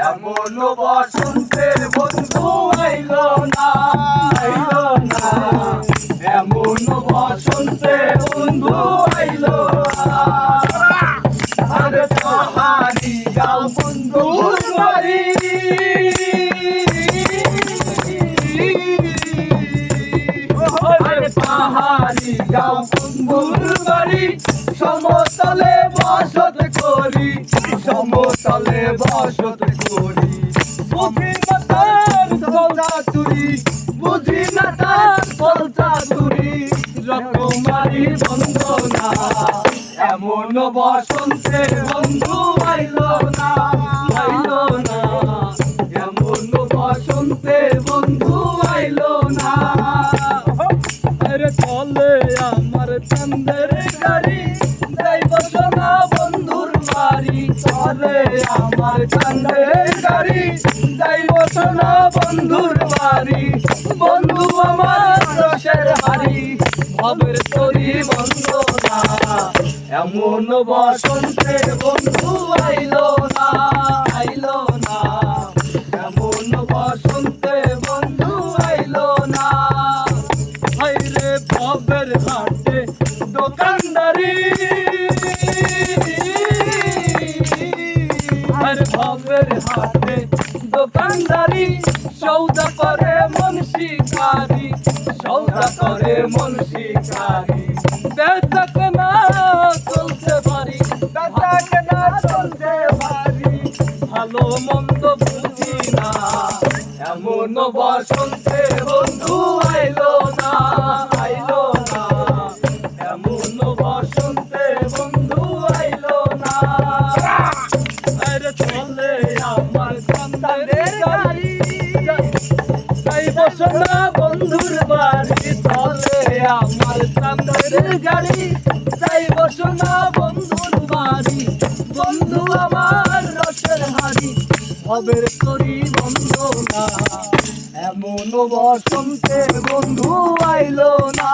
এমন বসন্তে বন্ধু আইলো না, আইলো না। এমন বসন্তে বন্ধু আইলো না। আরে পাহাড়ি গাও বন্ধুর বাড়ি, আরে পাহাড়ি গাও বন্ধুর বাড়ি। সমতলে বসত করি, সমতলে বসত করি। বুঝি না তার গলা তুরি, বুঝি না তার গলা তুরি। রকমারি বন্দনা এমন বসন্তে বন্ধু আইলো না, আইলো না। এমন বসন্তে বন্ধু আইলো না। আরে চলে আমার চাঁদের গাড়ি, যাইব সোনা বন্ধুর বাড়ি। চলে আমার চাঁদের গাড়ি, যাইব সোনা বন্ধুর বাড়ি। বন্ধু আমার রসের হাড়ি, ভবের তরি বন্দনা এমন বসন্তে বন্ধু আইলো না, আইলো না। এমন বসন্তে বন্ধু আইলো না। হাইরে ভবের হাটে দোকানদারি, আর ভবের হাটে দোকানদারি। সৌদা করে মন শিকারি, সৌদা করে মন শিকারি। বেচা কেনা চলতে পারি, বেচা কেনা চলতে পারি। ভালো মন্দ বুঝি না, এমন বসন্তে বন্ধু আইলো না, আইলো না। এমন বসন্তে বন্ধু আইলো না। আরে চলে আমার চাঁদের গাড়ি, যাইব সোনা বন্ধুর বাড়ি। চলে আমার চাঁদের গাড়ি, যাইব সোনা বন্ধুর বাড়ি। বন্ধু আমার রসের হাড়ি, ভবের তরি বন্দনা এমন বসন্তে বন্ধু আইলো না।